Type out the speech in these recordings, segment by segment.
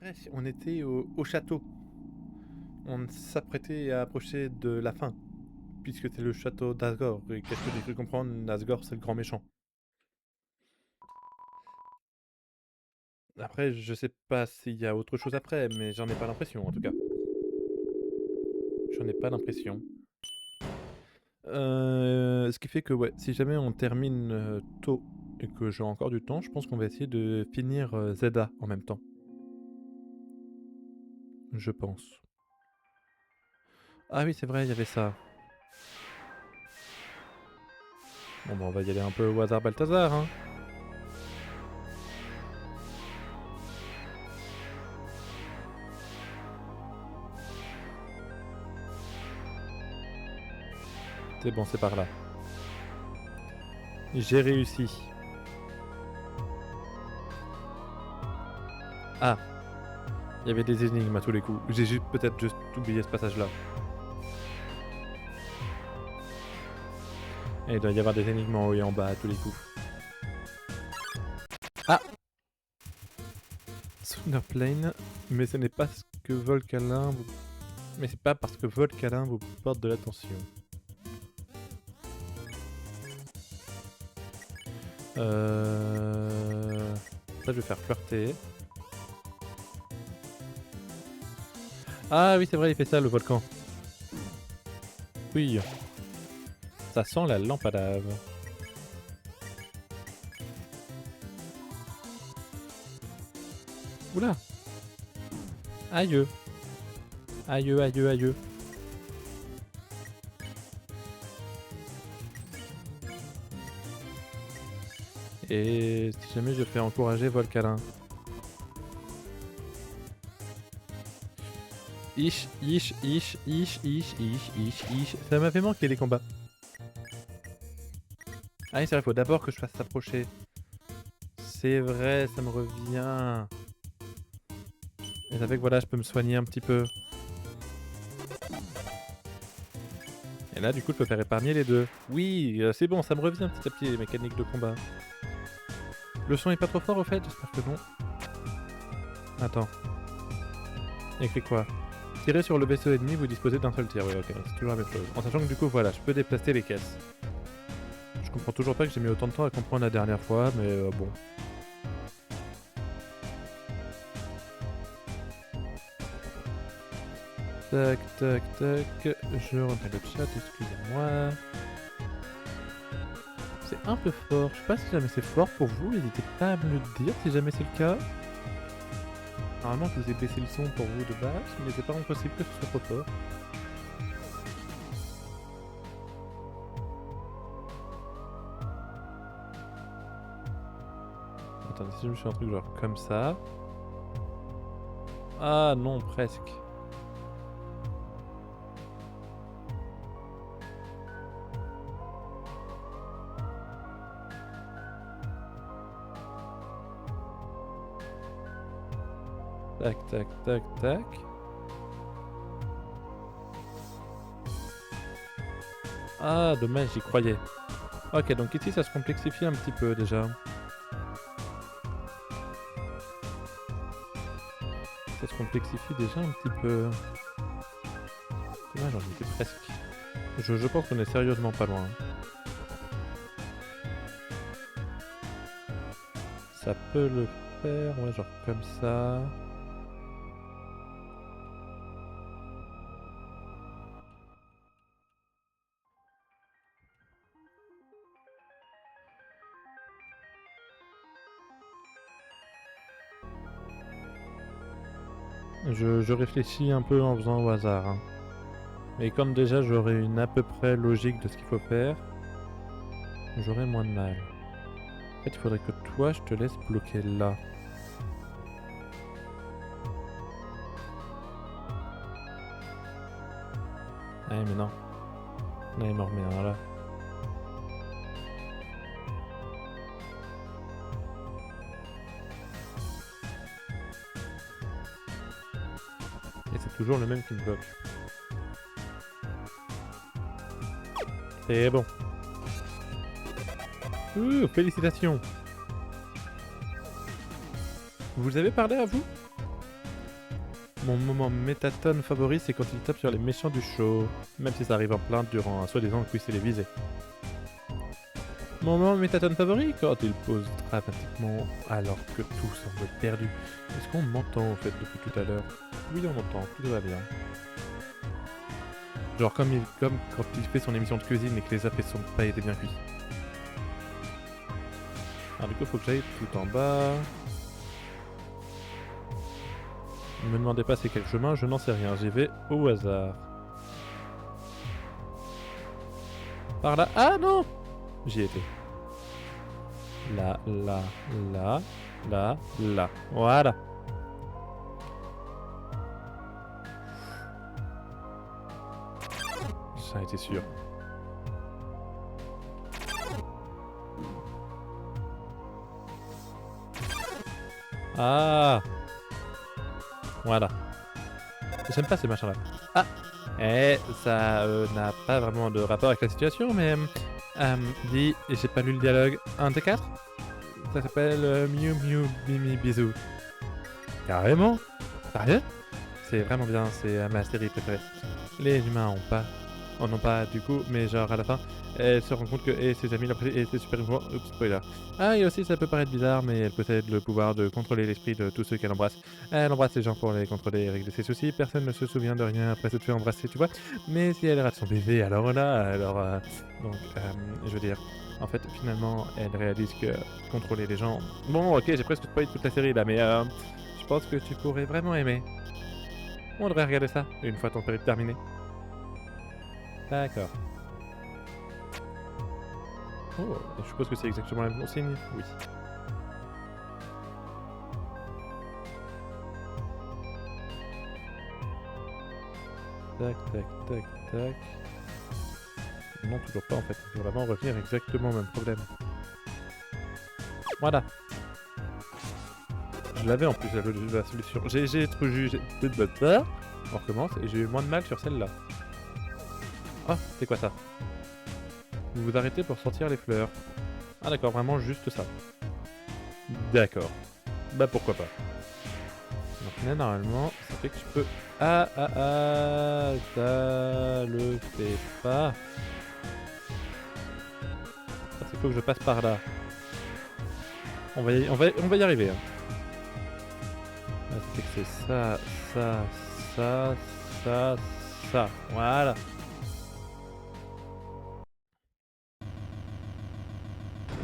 vrai, on était au château. On s'apprêtait à approcher de la fin, puisque c'est le château d'Asgore. Et qu'est-ce que j'ai cru comprendre? Asgore, c'est le grand méchant. Après, je sais pas s'il y a autre chose après, mais j'en ai pas l'impression, en tout cas. J'en ai pas l'impression. Ce qui fait que, ouais, si jamais on termine tôt et que j'ai encore du temps, je pense qu'on va essayer de finir Zelda en même temps. Je pense. Ah oui, c'est vrai, il y avait ça. Bon, bah, on va y aller un peu au hasard Balthazar, hein. C'est bon, c'est par là. J'ai réussi. Ah, il y avait des énigmes à tous les coups. J'ai juste peut-être juste oublié ce passage-là. Et il doit y avoir des énigmes en haut et en bas à tous les coups. Ah, Thunderplane, mais ce n'est pas ce que Volcalin vous... Mais c'est pas parce que Volcalin vous porte de l'attention. Ça, je vais faire flirter. Ah oui, c'est vrai, il fait ça, le volcan. Oui. Ça sent la lampe à lave. Oula. Aïe. Aïe, aïe, aïe. Et si jamais je fais encourager Volcalin. Ish, ish, ish, ish, ish, ish, ish, ish. Ça m'avait manqué les combats. Ah oui, c'est vrai, faut d'abord que je fasse s'approcher. C'est vrai, ça me revient. Et ça fait que voilà, je peux me soigner un petit peu. Et là, du coup, je peux faire épargner les deux. Oui, c'est bon, ça me revient petit à petit les mécaniques de combat. Le son est pas trop fort au fait? J'espère que non. Attends. Écrit quoi? Tirez sur le vaisseau ennemi, vous disposez d'un seul tir. Oui, ok, c'est toujours la même chose. En sachant que du coup, voilà, je peux déplacer les caisses. Je comprends toujours pas que j'ai mis autant de temps à comprendre la dernière fois, mais bon. Tac, tac, tac. Je remets le chat, excusez-moi. C'est un peu fort. Je sais pas si jamais c'est fort pour vous. N'hésitez pas à me le dire si jamais c'est le cas. Normalement, je vous ai baissé le son pour vous de base, mais c'est pas impossible que ce soit trop fort. Attendez, si je me fais un truc genre comme ça. Ah non, presque. Tac, tac, tac, tac. Ah, dommage, j'y croyais. Ok, donc ici, ça se complexifie un petit peu déjà. Ça se complexifie déjà un petit peu. Dommage, j'en étais presque. Je pense qu'on est sérieusement pas loin. Ça peut le faire, ouais, genre comme ça. Je réfléchis un peu en faisant au hasard. Hein. Mais comme déjà j'aurai une à peu près logique de ce qu'il faut faire, j'aurai moins de mal. En fait, il faudrait que toi, je te laisse bloquer là. Ah mais non. Là, il m'en remet un là. Et c'est toujours le même qui me bloque. C'est bon. Félicitations. Vous avez parlé à vous? Mon moment métatone favori, c'est quand il tape sur les méchants du show. Même si ça arrive en plainte durant un soi-disant quiz télévisé. Mon moment métatone favori, quand il pose dramatiquement alors que tout semble perdu. Est-ce qu'on m'entend en fait depuis tout à l'heure? Oui, on m'entend, tout va bien. Genre comme quand il fait son émission de cuisine et que les affaires sont pas été bien cuits. Alors du coup, faut que j'aille tout en bas. Ne me demandez pas c'est quel chemin, je n'en sais rien, j'y vais au hasard. Par là. Ah non! J'y étais. Là, là, là, là, là. Voilà. J'en étais sûr. Ah! Voilà. J'aime pas ces machins là. Ah! Eh, ça n'a pas vraiment de rapport avec la situation, mais... dis, j'ai pas lu le dialogue. Un des quatre? Ça s'appelle Miu Miu Mimi Bisou. Carrément? Sérieux? C'est vraiment bien, c'est ma série préférée. Les humains en ont pas du coup, mais genre à la fin, elle se rend compte que ses amis l'apprécient et c'est super émouvant. Oups, spoiler. Ah, et aussi ça peut paraître bizarre, mais elle possède le pouvoir de contrôler l'esprit de tous ceux qu'elle embrasse. Elle embrasse les gens pour les contrôler et régler ses soucis, personne ne se souvient de rien après se faire embrasser, tu vois. Mais si elle rate son bébé, alors là, donc, je veux dire, en fait, finalement, elle réalise que contrôler les gens... Bon, ok, j'ai presque spoilé toute la série là, mais je pense que tu pourrais vraiment aimer. On devrait regarder ça, une fois ton périple terminé. D'accord. Oh, je suppose que c'est exactement le bon signe. Oui. Tac, tac, tac, tac. Non, toujours pas en fait. Il faut vraiment revenir exactement au même problème. Voilà. Je l'avais en plus la solution. J'ai trop jugé. On recommence et j'ai eu moins de mal sur celle-là. Ah, c'est quoi ça? Vous vous arrêtez pour sortir les fleurs. Ah d'accord, vraiment juste ça. D'accord. Bah pourquoi pas. Donc là, normalement, ça fait que je peux... Ah, ah, ah, ça le fait pas. Parce qu'il faut que je passe par là. On va y arriver. Hein. Ah, ça fait que c'est ça, ça, ça, ça, ça. Voilà.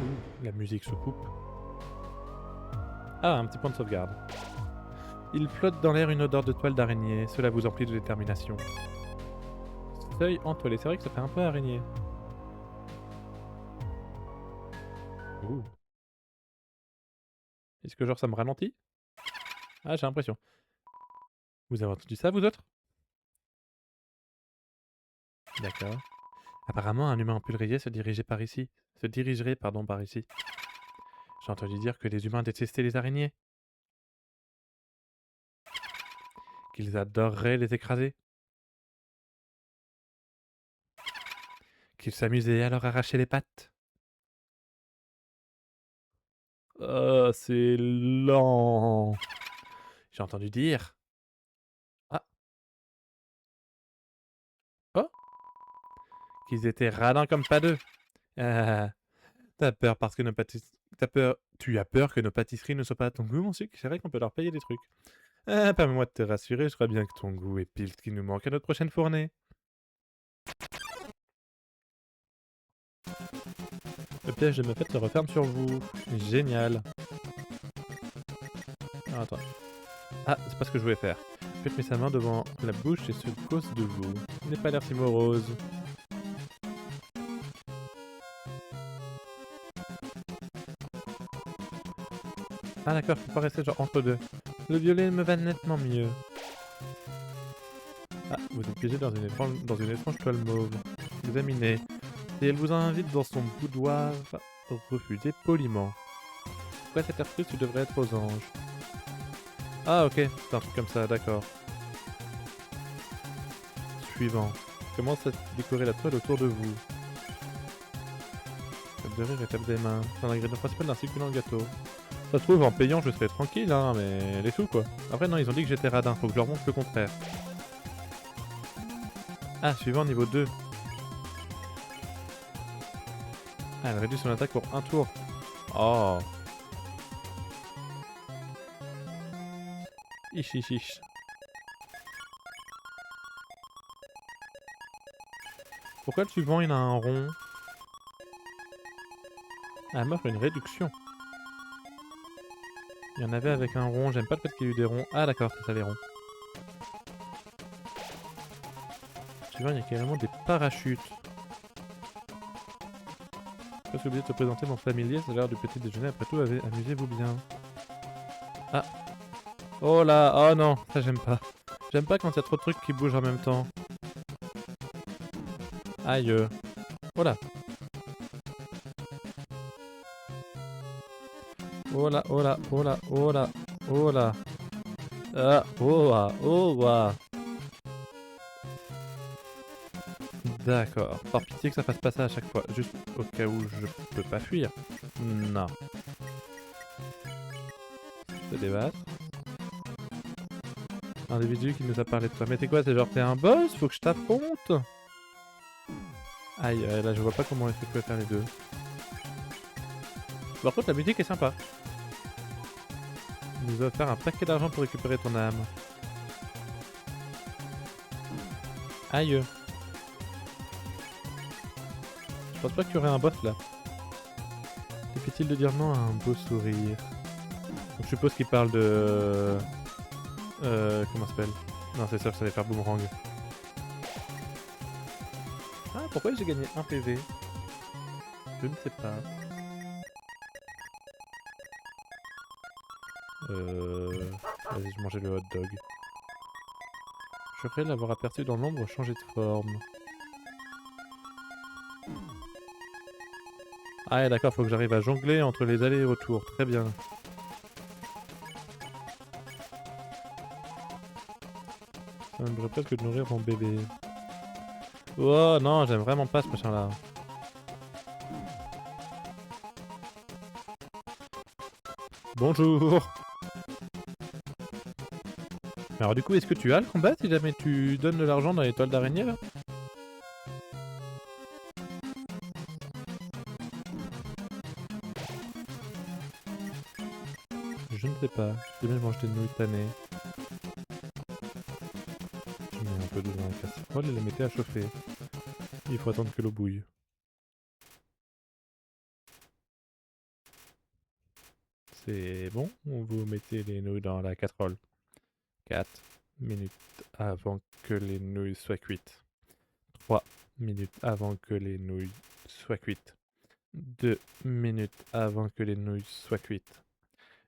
Ouh, la musique se coupe. Ah, un petit point de sauvegarde. Il flotte dans l'air une odeur de toile d'araignée. Cela vous emplit de détermination. Seuil entoilé. C'est vrai que ça fait un peu araignée. Ouh. Est-ce que genre ça me ralentit? Ah, j'ai l'impression. Vous avez entendu ça, vous autres? D'accord. Apparemment, un humain en pull rayé se dirigerait par ici. Par ici. J'ai entendu dire que les humains détestaient les araignées. Qu'ils adoreraient les écraser. Qu'ils s'amusaient à leur arracher les pattes. Oh, c'est lent. J'ai entendu dire. Ah, oh, qu'ils étaient radins comme pas deux. Ah, t'as peur parce que nos pâtisseries... Tu as peur que nos pâtisseries ne soient pas à ton goût, mon sucre? C'est vrai qu'on peut leur payer des trucs. Ah, permets-moi de te rassurer, je crois bien que ton goût est pile ce qui nous manque à notre prochaine fournée. Le piège de Muffet se referme sur vous. Génial. Ah, attends. Ah, c'est pas ce que je voulais faire. Muffet met sa main devant la bouche et se cause de vous. Il n'est pas l'air si morose. Ah d'accord, je peux pas rester genre entre deux. Le violet me va nettement mieux. Ah, vous êtes piégé dans une étrange toile mauve. Examinez. Et elle vous invite dans son boudoir. Refusez poliment. Pourquoi cet air triste, tu devrais être aux anges? Ah ok, c'est un truc comme ça, d'accord. Suivant. Commence à décorer la toile autour de vous. Table de rire et table des mains. C'est un ingrédient principal d'un succulent gâteau. Ça se trouve, en payant, je serais tranquille, hein, mais les sous, quoi. Après, non, ils ont dit que j'étais radin, faut que je leur montre le contraire. Ah, suivant, niveau 2. Ah, elle réduit son attaque pour un tour. Oh. Ich, ich, ich. Pourquoi le suivant, il a un rond? Ah, elle m'offre une réduction. Il y en avait avec un rond, j'aime pas le fait qu'il y ait eu des ronds. Ah d'accord, c'est ça les ronds. Tu vois, il y a carrément des parachutes. Presque oublié de te présenter mon familier, c'est l'heure du petit déjeuner, après tout, amusez-vous bien. Ah. Oh là, oh non, ça j'aime pas. J'aime pas quand il y a trop de trucs qui bougent en même temps. Aïe. Oh là. Oh là, oh là, oh là, oh là, oh là. Ah, oh ah, oh ah. D'accord. Par pitié que ça fasse pas ça à chaque fois. Juste au cas où je peux pas fuir. Non. Se débattre. Individu qui nous a parlé de toi. Mais t'es quoi? C'est genre t'es un boss? Faut que je t'affronte? Aïe, là je vois pas comment est-ce que je peux faire les deux. Par contre la musique est sympa. Il nous a offert un paquet d'argent pour récupérer ton âme. Aïe. Je pense pas qu'il y aurait un boss là. Suffit-il de dire non à un beau sourire? Donc, je suppose qu'il parle de... comment ça s'appelle? Non c'est sûr que ça allait faire boomerang. Ah pourquoi j'ai gagné un PV? Je ne sais pas. Vas-y je mangeais le hot dog. Je ferais l'avoir aperçu dans l'ombre changer de forme. Ah ouais, d'accord, faut que j'arrive à jongler entre les allers et retours. Très bien. Ça me presque de nourrir mon bébé. Oh non, j'aime vraiment pas ce machin là. Bonjour. Alors du coup, est-ce que tu as le combat si jamais tu donnes de l'argent dans les toiles d'araignée là? Je ne sais pas. Si jamais je mange des nouilles tannées. Je mets un peu d'eau dans la casserole et la mettez à chauffer. Il faut attendre que l'eau bouille. C'est bon, vous mettez les nouilles dans la casserole. 4 minutes avant que les nouilles soient cuites. 3 minutes avant que les nouilles soient cuites. 2 minutes avant que les nouilles soient cuites.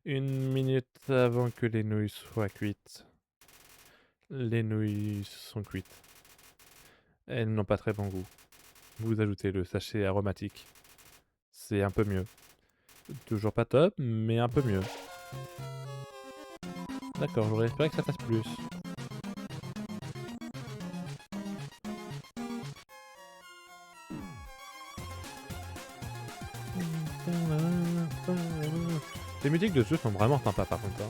1 minute avant que les nouilles soient cuites. Les nouilles sont cuites. Elles n'ont pas très bon goût. Vous ajoutez le sachet aromatique. C'est un peu mieux. Toujours pas top, mais un peu mieux. D'accord, j'aurais espéré que ça fasse plus. Les musiques de ce jeu sont vraiment sympas par contre. Hein.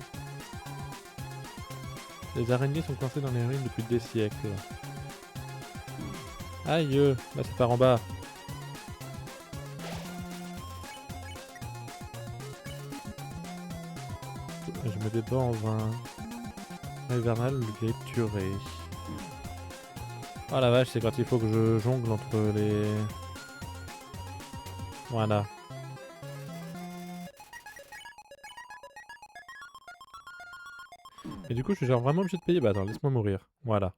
Les araignées sont coincées dans les ruines depuis des siècles. Aïe, là c'est par en bas. Je me débat en vain. Hivernal, le tuerai. Oh la vache, c'est quand il faut que je jongle entre les... Voilà. Et du coup, je suis genre vraiment obligé de payer. Bah attends, laisse-moi mourir. Voilà.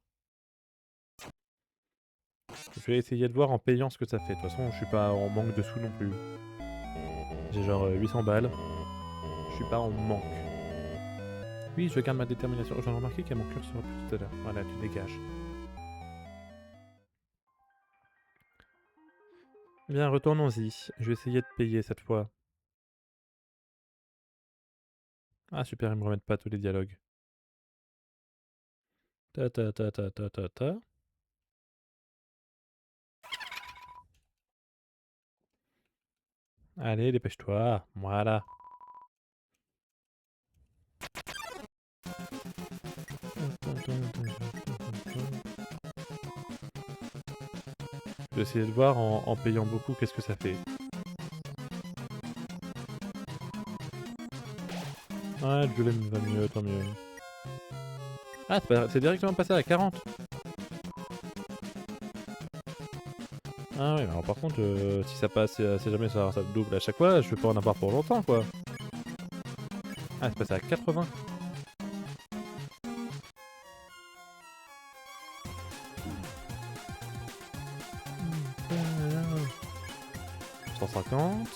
Je vais essayer de voir en payant ce que ça fait. De toute façon, je suis pas en manque de sous non plus. J'ai genre 800 balles. Je suis pas en manque. Oui, je garde ma détermination. J'en ai remarqué qu'il y a mon curseur depuis tout à l'heure. Voilà, tu dégages. Bien, retournons-y. Je vais essayer de payer cette fois. Ah super, ils me remettent pas tous les dialogues. Ta ta ta ta ta ta ta. Allez, dépêche-toi. Voilà. Je vais essayer de voir en payant beaucoup qu'est-ce que ça fait. Ouais, le violet me va mieux, tant mieux. Ah, c'est directement passé à 40. Ah oui, alors par contre, si ça passe, si jamais ça double à chaque fois, je vais pas en avoir pour longtemps, quoi. Ah, c'est passé à 80. 150.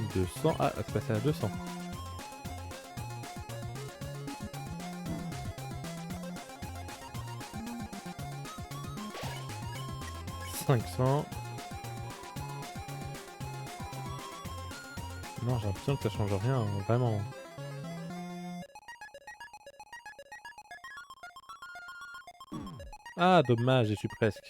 « 200. Ah, c'est passé à 200. 500. Non, j'ai l'impression que ça change rien, hein, vraiment. Ah, dommage, j'y suis presque.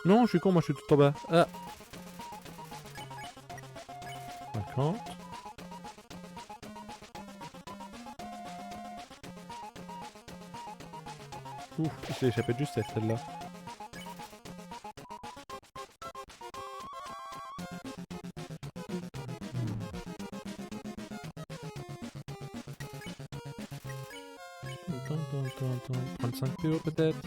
Non, je suis con, moi je suis tout en bas. Ah. 50. Ouf, il s'est échappé de justesse celle-là. Attends. 35 PO peut-être.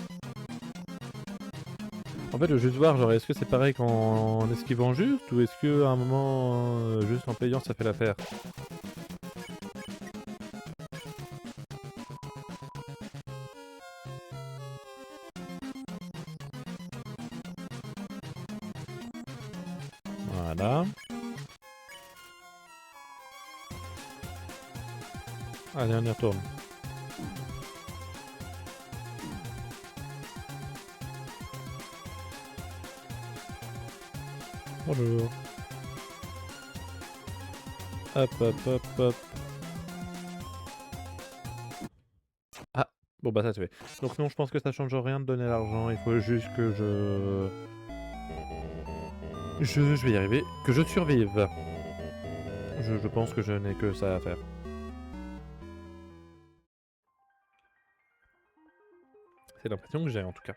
En fait, je veux juste voir, genre, est-ce que c'est pareil qu'en esquivant juste, ou est-ce que à un moment, juste en payant, ça fait l'affaire? Voilà. Allez, on y retourne. Bonjour. Hop. Ah, bon bah ça c'est fait. Donc non, je pense que ça change rien de donner l'argent, il faut juste que je vais y arriver, que je survive. Je pense que je n'ai que ça à faire. C'est l'impression que j'ai en tout cas.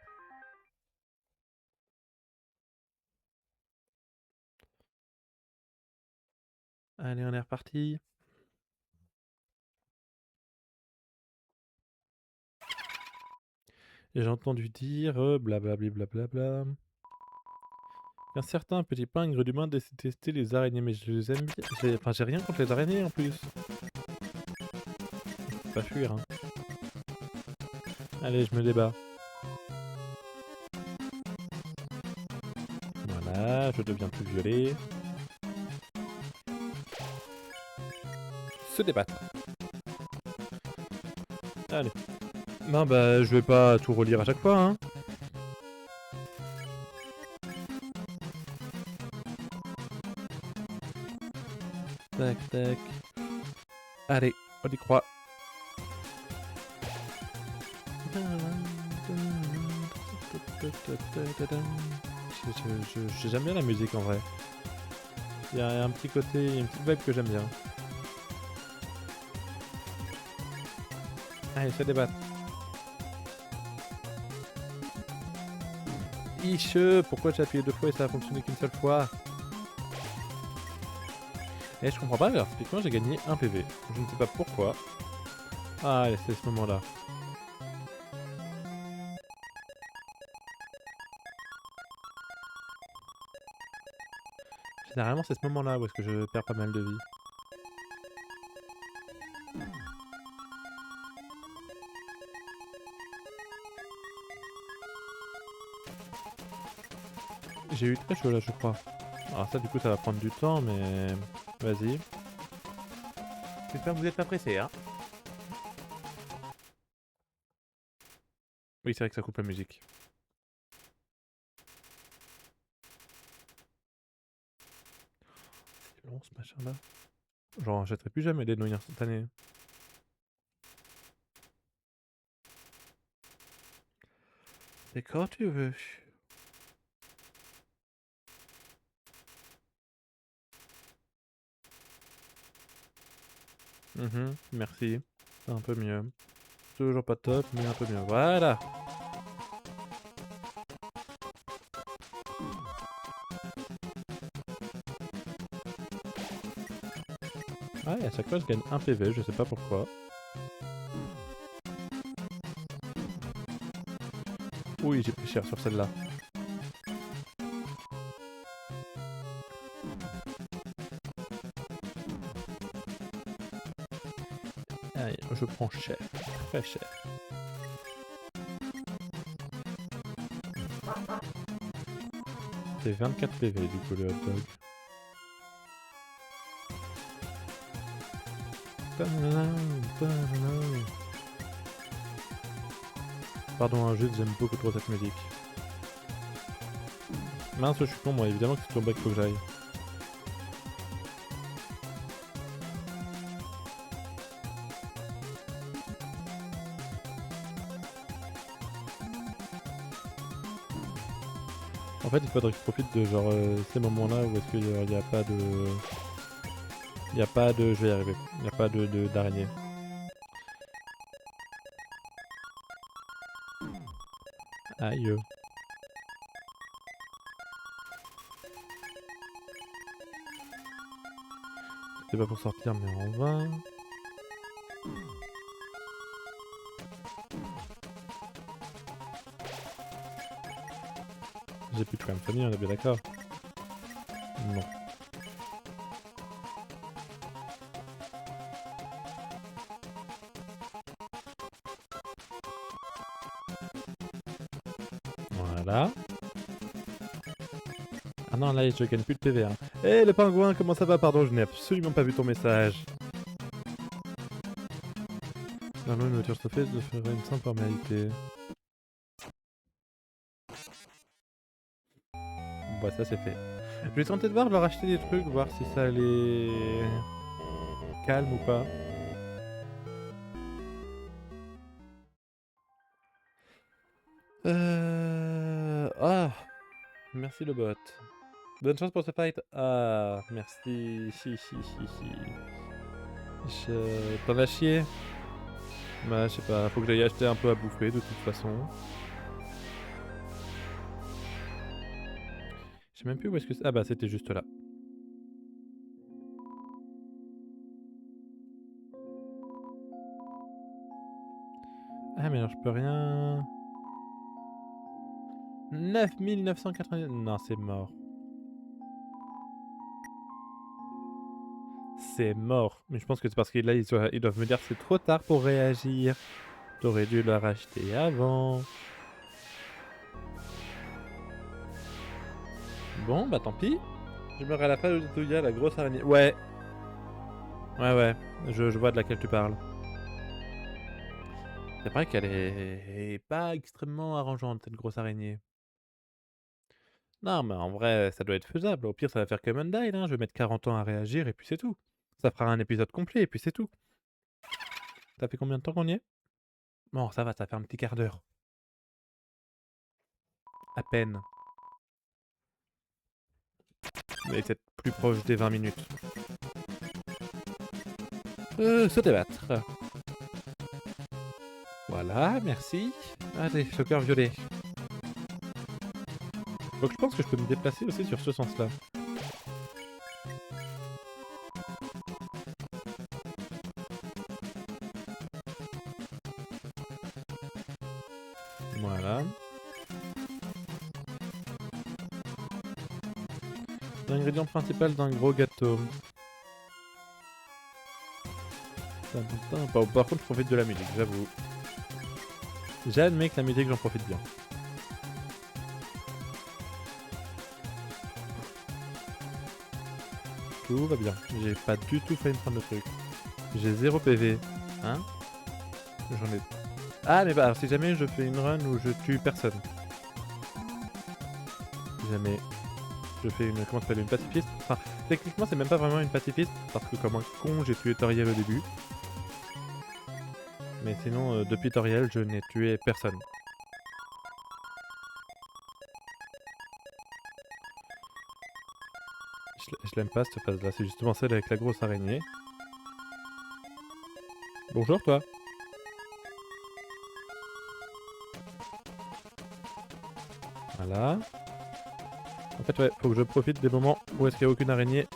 Allez, on est reparti. Et j'ai entendu dire, blablabli blablabla, qu'un certain petit pingre d'humain détestait les araignées, mais je les aime bien. Enfin, j'ai rien contre les araignées en plus. Faut pas fuir, hein. Allez, je me débat. Voilà, je deviens plus violet. Se débattre. Allez. Non, bah, je vais pas tout relire à chaque fois, hein. Tac. Allez, on y croit. J'aime bien la musique en vrai. Il y a un petit côté, une petite vibe que j'aime bien. Allez, se débattre. Pourquoi j'ai appuyé 2 fois et ça a fonctionné qu'une seule fois? Et je comprends pas, alors typiquement j'ai gagné 1 PV. Je ne sais pas pourquoi. Ah, allez, c'est ce moment-là. Généralement c'est ce moment-là où est-ce que je perds pas mal de vie. J'ai eu très chaud là, je crois. Alors ça, du coup, ça va prendre du temps, mais vas-y. J'espère que vous êtes pas pressé, hein. Oui, c'est vrai que ça coupe la musique. C'est long ce machin-là. J'en achèterai plus jamais des nouilles instantanées. C'est quand tu veux. Merci. C'est un peu mieux. Toujours pas top, mais un peu mieux. Voilà. Ouais, à chaque fois je gagne un PV, je sais pas pourquoi. Oui, j'ai pris cher sur celle-là. Allez, je prends cher. Très cher. C'est 24 PV du coup le hot dog. Pardon, juste j'aime beaucoup trop cette musique. Mince, je suis con, moi, évidemment que c'est ton bac, faut que j'aille. En fait, il faudrait que je profite de genre ces moments-là où est-ce qu'il n'y a pas de... Il n'y a pas de... Je vais y arriver. Il n'y a pas d'araignée. Aïe. C'est pas pour sortir, mais en vain. J'ai plus de crème famille, on est bien d'accord. Non. Voilà. Ah non, là, je gagne plus de PV. Hein. Hé, le pingouin, comment ça va? Pardon, je n'ai absolument pas vu ton message. Dans l'eau, une voiture chauffée, je ferai une simple formalité. Bon, ça c'est fait. Je vais tenter de voir, leur acheter des trucs, voir si ça les calme ou pas. Ah, merci le bot. Bonne chance pour ce fight. Ah, merci. T'en as chié? Bah, je sais pas, faut que j'aille acheter un peu à bouffer de toute façon. Je sais même plus où est-ce que c'est. Ah bah, c'était juste là. Ah, mais alors je peux rien. 9990. Non, c'est mort. C'est mort. Mais je pense que c'est parce que là, ils doivent me dire que c'est trop tard pour réagir. T'aurais dû la racheter avant. Bon, bah tant pis. Je meurs à la fin de Touya, la grosse araignée. Ouais. Ouais. Je vois de laquelle tu parles. C'est vrai qu'elle est pas extrêmement arrangeante, cette grosse araignée. Non, mais en vrai, ça doit être faisable. Au pire, ça va faire comme Undyne, hein. Je vais mettre 40 ans à réagir et puis c'est tout. Ça fera un épisode complet et puis c'est tout. Ça fait combien de temps qu'on y est? Bon, ça va, ça fait un petit quart d'heure. À peine. Mais peut-être plus proche des 20 minutes. Se débattre. Voilà, merci. Allez, le cœur violet. Donc je pense que je peux me déplacer aussi sur ce sens-là. Voilà. L'ingrédient principal d'un gros gâteau. Par contre, je profite de la musique, j'avoue. J'admets que la musique, j'en profite bien. Tout va bien. J'ai pas du tout failli me prendre le truc. J'ai 0 PV. Hein? J'en ai... Ah, mais bah, alors, si jamais je fais une run où je tue personne. Si jamais je fais une... Comment ça s'appelle? Une pacifiste? Enfin, techniquement, c'est même pas vraiment une pacifiste, parce que comme un con, j'ai tué Toriel au début. Mais sinon, depuis Toriel, je n'ai tué personne. l'aime pas cette phase là, c'est justement celle avec la grosse araignée. Bonjour toi. Voilà. En fait ouais, faut que je profite des moments où est-ce qu'il n'y a aucune araignée.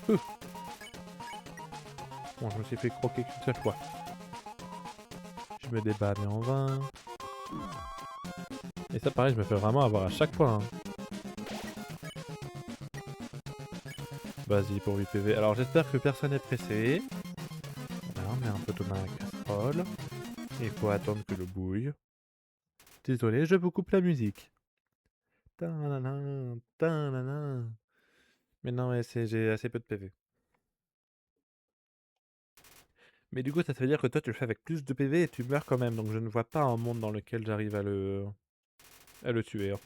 Ouh. Bon, je me suis fait croquer qu'une seule fois. Je me débat mais en vain. Et ça pareil, je me fais vraiment avoir à chaque fois. Hein. Vas-y pour 8 PV. Alors j'espère que personne n'est pressé. Voilà, on met un peu de main à la casserole. Il faut attendre que le bouille. Désolé, je vous coupe la musique. Tadadam, tadadam. Mais non, ouais, j'ai assez peu de PV. Mais du coup, ça veut dire que toi, tu le fais avec plus de PV et tu meurs quand même. Donc je ne vois pas un monde dans lequel j'arrive à le tuer. Hein.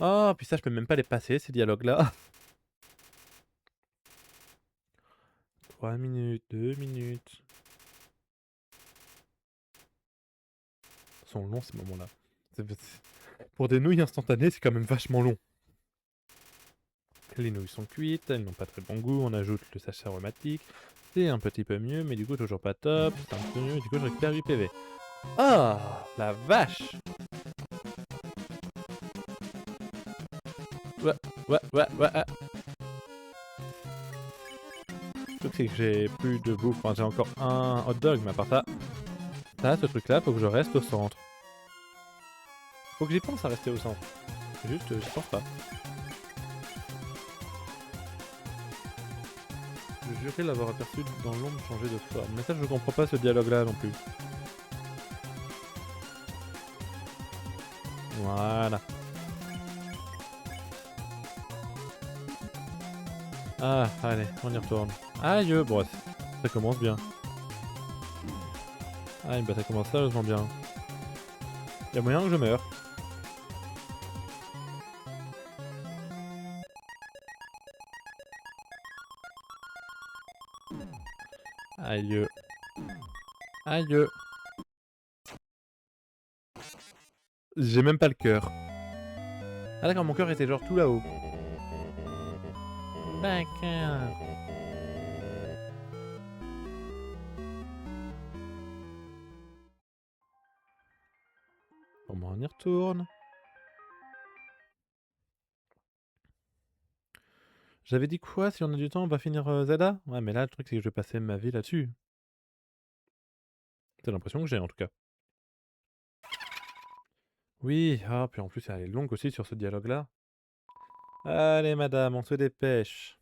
Oh, puis ça, je peux même pas les passer, ces dialogues-là. 3 minutes, 2 minutes. Ils sont longs, ces moments-là. Pour des nouilles instantanées, c'est quand même vachement long. Les nouilles sont cuites, elles n'ont pas très bon goût, on ajoute le sachet aromatique. C'est un petit peu mieux, mais du coup toujours pas top. C'est un peu mieux, du coup je récupère 8 PV. Ah, la vache! Ouais, ouais. Ah. Le truc c'est que j'ai plus de bouffe, enfin, j'ai encore un hot dog, mais à part ça, ce truc là, faut que je reste au centre. Faut que j'y pense à rester au centre. Juste, j'y pense pas. Je jurais l'avoir aperçu dans l'ombre changer de forme. Mais ça, je comprends pas ce dialogue-là non plus. Voilà. Ah, allez, on y retourne. Aïe, bon, ça commence bien. Aïe, bah ça commence sérieusement bien. Y'a moyen que je meure. Aïe. Aïe. J'ai même pas le cœur. Ah d'accord, mon cœur était genre tout là-haut. D'accord. Bon bah on y retourne. J'avais dit quoi? Si on a du temps, on va finir Zelda? Ouais mais là le truc c'est que je vais passer ma vie là-dessus. C'est l'impression que j'ai en tout cas. Oui, ah puis en plus elle est longue aussi sur ce dialogue-là. Allez madame, on se dépêche.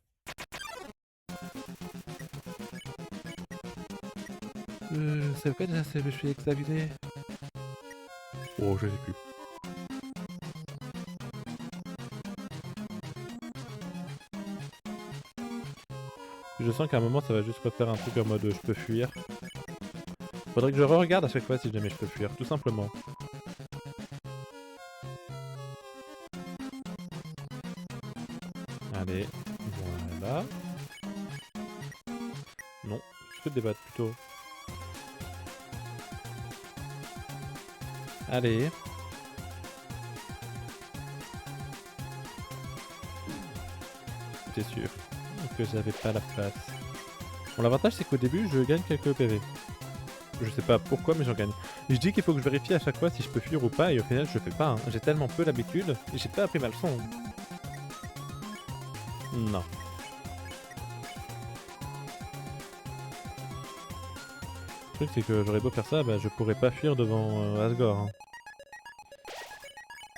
C'est quoi déjà, je suis examiné? Oh, je sais plus. Je sens qu'à un moment ça va juste refaire un truc en mode je peux fuir. Faudrait que je re-regarde à chaque fois si jamais je peux fuir, tout simplement. Allez, voilà. Non, je peux débattre plutôt. Allez. J'étais sûr que j'avais pas la place. Bon, l'avantage c'est qu'au début je gagne quelques PV. Je sais pas pourquoi mais j'en gagne. Je dis qu'il faut que je vérifie à chaque fois si je peux fuir ou pas et au final je fais pas. Hein. J'ai tellement peu l'habitude et j'ai pas appris ma leçon. Non. Le truc c'est que j'aurais beau faire ça, bah je pourrais pas fuir devant Asgore. Hein.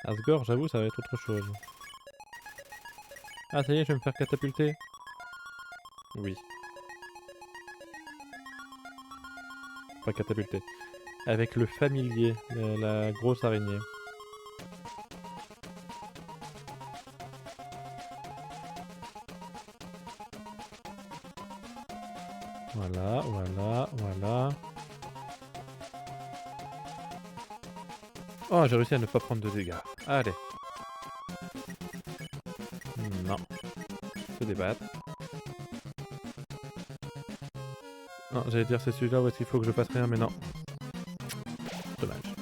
Asgore, j'avoue, ça va être autre chose. Ah ça y est, je vais me faire catapulter. Oui. Pas catapulter. Avec le familier, la grosse araignée. Voilà, voilà, voilà. Oh, j'ai réussi à ne pas prendre de dégâts. Allez. Non. Se débattre. Non, j'allais dire c'est celui-là où est-ce qu'il faut que je fasse rien, mais non. Dommage.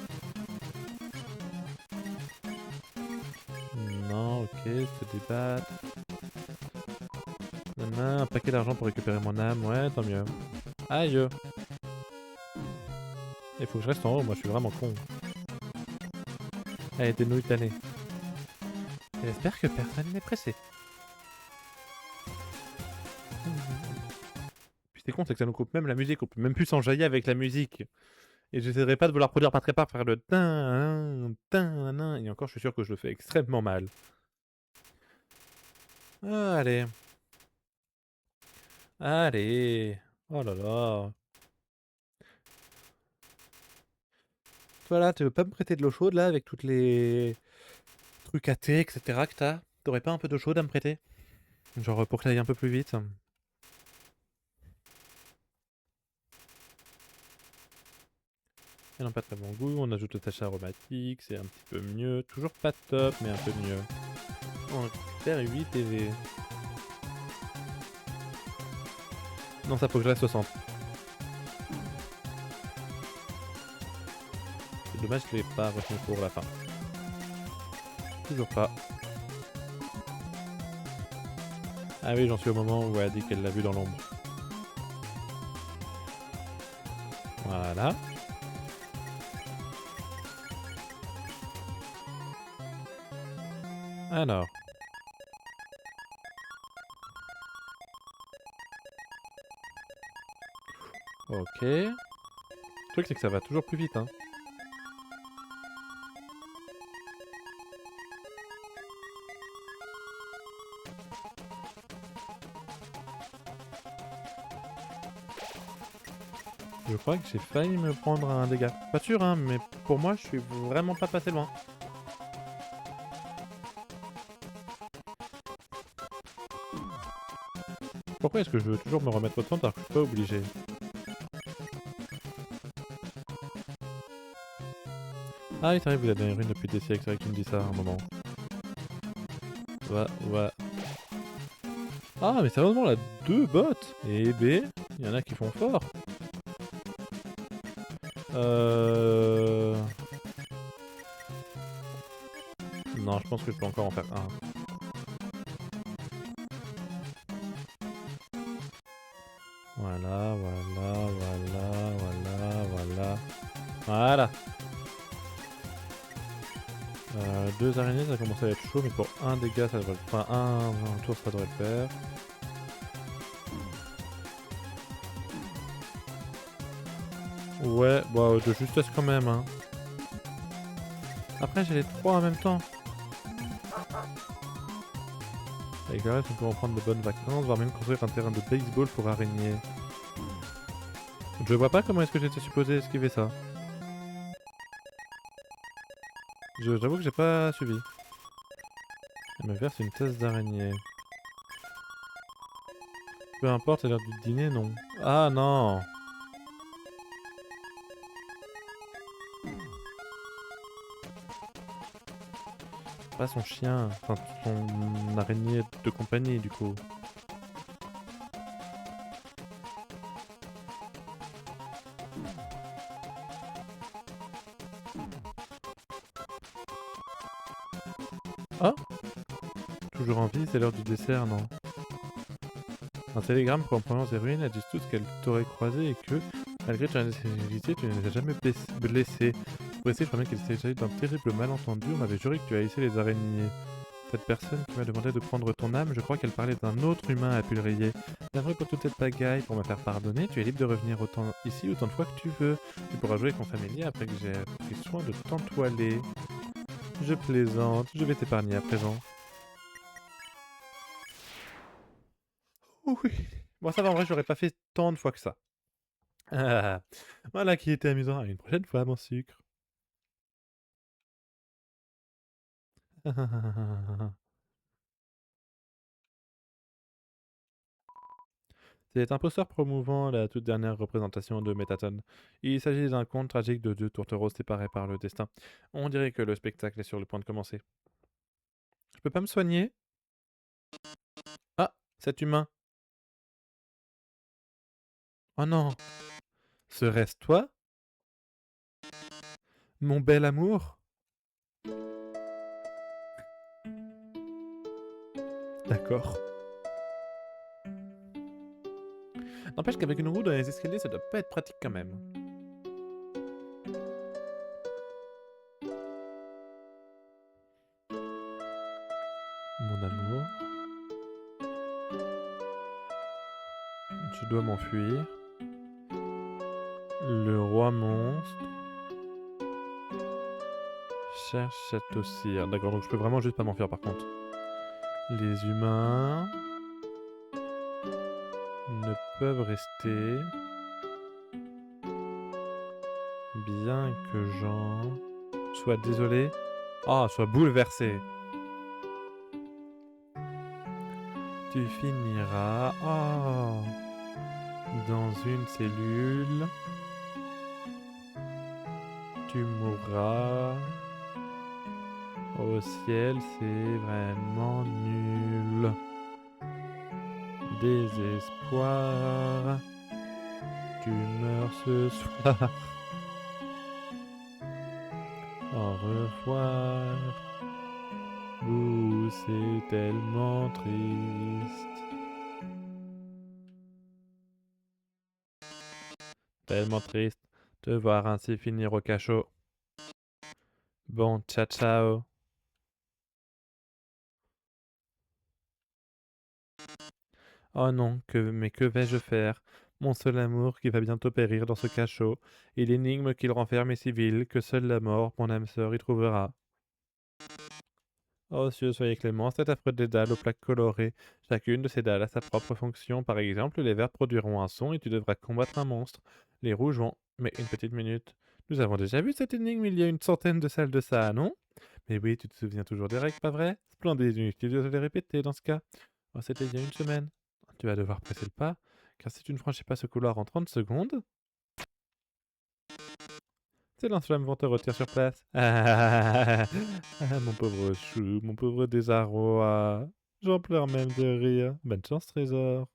Non, ok, s'échanger, se débattre. Un paquet d'argent pour récupérer mon âme, ouais, tant mieux. Aïe! Il faut que je reste en haut, moi je suis vraiment con. Allez, des nouilles tannées. J'espère que personne n'est pressé. Puis c'est con, c'est que ça nous coupe même la musique, on peut même plus s'enjailler avec la musique. Et j'essaierai pas de vouloir produire par trépas, faire le tin, tin, et encore je suis sûr que je le fais extrêmement mal. Allez. Allez. Oh là là. Toi là, tu veux pas me prêter de l'eau chaude là avec toutes les trucs à thé, etc. que t'as? T'aurais pas un peu d'eau chaude à me prêter? Genre pour que ça aille un peu plus vite. Elle n'a pas très bon goût, on ajoute le sachet aromatique, c'est un petit peu mieux. Toujours pas top, mais un peu mieux. On récupère 8 TV. Non, ça faut que je reste au centre. C'est dommage que je l'ai pas retenu pour la fin. Toujours pas. Ah oui, j'en suis au moment où elle a dit qu'elle l'a vu dans l'ombre. Voilà. Alors. Ok. Le truc c'est que ça va toujours plus vite, hein. Je crois que j'ai failli me prendre un dégât. Pas sûr, hein, mais pour moi, je suis vraiment pas passé loin. Pourquoi est-ce que je veux toujours me remettre au centre alors que je suis pas obligé? Ah oui, c'est vrai, vous êtes dans les ruines depuis des siècles, c'est vrai que tu me dis ça à un moment. Ouais. Ah, mais sérieusement, là, 2 bottes! Et B, il y en a qui font fort. Non, je pense que je peux encore en faire un. Voilà. Voilà. 2 araignées, ça commence à être chaud, mais pour un dégât, ça devrait le... Enfin, un tour, ça devrait le faire. Ouais, bah, de justesse quand même, hein. Après, j'ai les 3 en même temps. Avec le reste, on peut en prendre de bonnes vacances, voire même construire un terrain de baseball pour araignées. Je vois pas comment est-ce que j'étais supposé esquiver ça. J'avoue que j'ai pas suivi. Elle me verse une tasse d'araignée. Peu importe, c'est l'heure du dîner, non. Ah non! Pas son chien, enfin son araignée de compagnie du coup. Ah! Toujours en vie, c'est l'heure du dessert, non? Un télégramme pour en provenance des ruines, elles disent tous qu'elle t'aurait croisé et que, malgré ton indécisibilité, tu ne les as jamais blessés. Pour essayer, je crois bien qu'il s'agit d'un terrible malentendu, on m'avait juré que tu haïssais les araignées. Cette personne qui m'a demandé de prendre ton âme, je crois qu'elle parlait d'un autre humain à Pulrier. Navré pour toute cette pagaille, pour me faire pardonner, tu es libre de revenir ici autant de fois que tu veux. Tu pourras jouer avec ton familier après que j'ai pris soin de t'entoiler. Je plaisante, je vais t'épargner à présent. Oui. Bon, ça va, en vrai, j'aurais pas fait tant de fois que ça. Ah, voilà qui était amusant. À une prochaine fois, mon sucre. C'est imposteur promouvant la toute dernière représentation de Métatone. Il s'agit d'un conte tragique de deux tourtereaux séparés par le destin. On dirait que le spectacle est sur le point de commencer. Je peux pas me soigner? Ah, cet humain. Oh non, serait-ce toi, mon bel amour? D'accord. N'empêche qu'avec une roue dans les escaliers, ça doit pas être pratique quand même. Mon amour. Je dois m'enfuir. Le roi monstre. Cherche château cire. D'accord, donc je peux vraiment juste pas m'enfuir par contre. Les humains ne peuvent rester, bien que Jean soit désolé. Ah, soit bouleversé. Tu finiras dans une cellule. Tu mourras. Au ciel, c'est vraiment nul. Désespoir. Tu meurs ce soir. Au revoir. Ouh, c'est tellement triste. Tellement triste de voir ainsi finir au cachot. Bon, ciao ciao. Oh non, mais que vais-je faire? Mon seul amour qui va bientôt périr dans ce cachot, et l'énigme qu'il renferme est si vile que seule la mort, mon âme sœur, y trouvera. Oh cieux, soyez clément, cette affreux dédale aux plaques colorées. Chacune de ces dalles a sa propre fonction. Par exemple, les vertes produiront un son et tu devras combattre un monstre. Les rouges vont... Mais une petite minute. Nous avons déjà vu cette énigme il y a une centaine de salles de ça, non? Mais oui, tu te souviens toujours des règles, pas vrai? Splendide, inutile de te les répéter dans ce cas. Oh, c'était il y a une semaine. Tu vas devoir presser le pas, car si tu ne franchis pas ce couloir en 30 secondes, ces lance-flammes vont te retirer sur place. Mon pauvre chou, mon pauvre désarroi. J'en pleure même de rire. Bonne chance, trésor.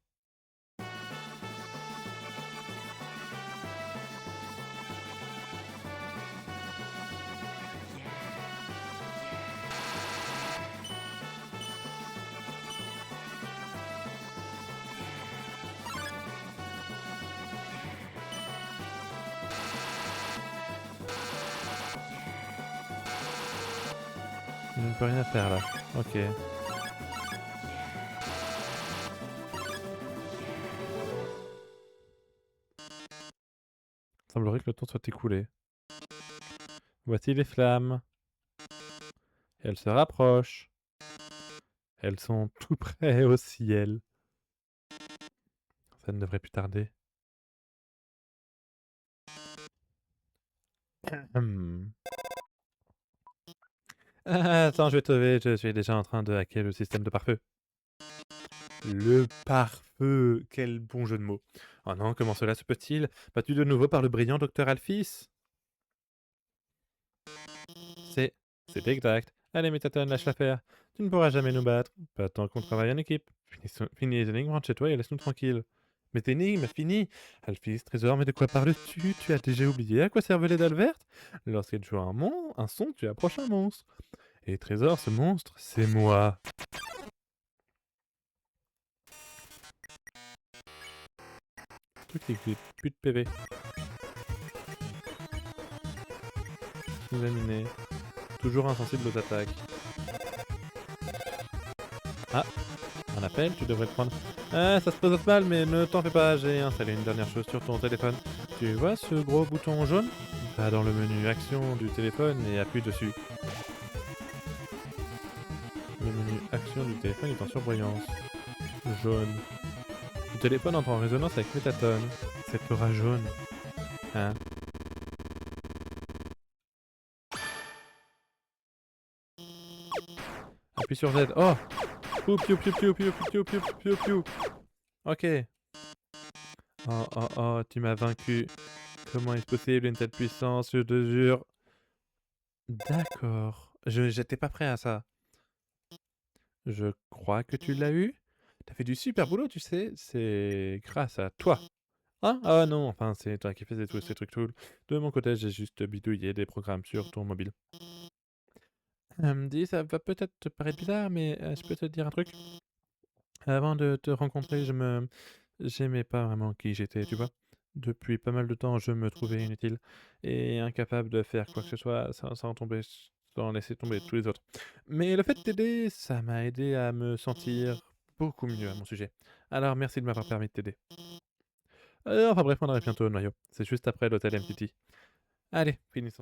Je ne peux rien faire là. Ok. Semblerait que le temps soit écoulé. Voici les flammes. Elles se rapprochent. Elles sont tout près au ciel. Ça ne devrait plus tarder. Hmm. Attends, je vais te lever. Je suis déjà en train de hacker le système de pare-feu. Le pare-feu, quel bon jeu de mots. Oh non, comment cela se peut-il? Battu de nouveau par le brillant docteur Alphys? C'est... C'est exact. Allez, Métaton, lâche l'affaire. Tu ne pourras jamais nous battre. Pas tant qu'on travaille en équipe. Finis les énigmes, rentre chez toi et laisse-nous tranquilles. Mais tes énigmes, fini. Alphys, trésor, mais de quoi parles-tu? Tu as déjà oublié à quoi servait les dalles vertes? Lorsqu'elle joue un son, tu approches un monstre. Et trésor, ce monstre, c'est moi. Truc qui plus de PV. Examiner. Toujours insensible aux attaques. Ah, un appel, tu devrais le prendre. Ah, ça se présente mal, mais ne t'en fais pas, j'ai installé une dernière chose sur ton téléphone. Tu vois ce gros bouton jaune? Va dans le menu Action du téléphone et appuie dessus. Le menu Action du téléphone est en surbrillance. Jaune. Le téléphone entre en résonance avec Métaton. Cette aura jaune. Hein? Appuie sur Z. Oh! Piou piou piou piou piou piou piou piou piou. Ok. Oh oh oh, tu m'as vaincu. Comment est-ce possible une telle puissance, je te jure? D'accord. J'étais pas prêt à ça. Je crois que tu l'as eu? T'as fait du super boulot, tu sais. C'est grâce à toi. Hein? Ah non, enfin, c'est toi qui fais tous ces trucs cool. De mon côté, j'ai juste bidouillé des programmes sur ton mobile. Dis, ça va peut-être te paraître bizarre, mais je peux te dire un truc? Avant de te rencontrer, j'aimais pas vraiment qui j'étais, tu vois? Depuis pas mal de temps, je me trouvais inutile et incapable de faire quoi que ce soit sans laisser tomber tous les autres. Mais le fait de t'aider, ça m'a aidé à me sentir beaucoup mieux à mon sujet. Alors merci de m'avoir permis de t'aider. Enfin bref, on arrive bientôt au noyau. C'est juste après l'hôtel MTT. Allez, finissons.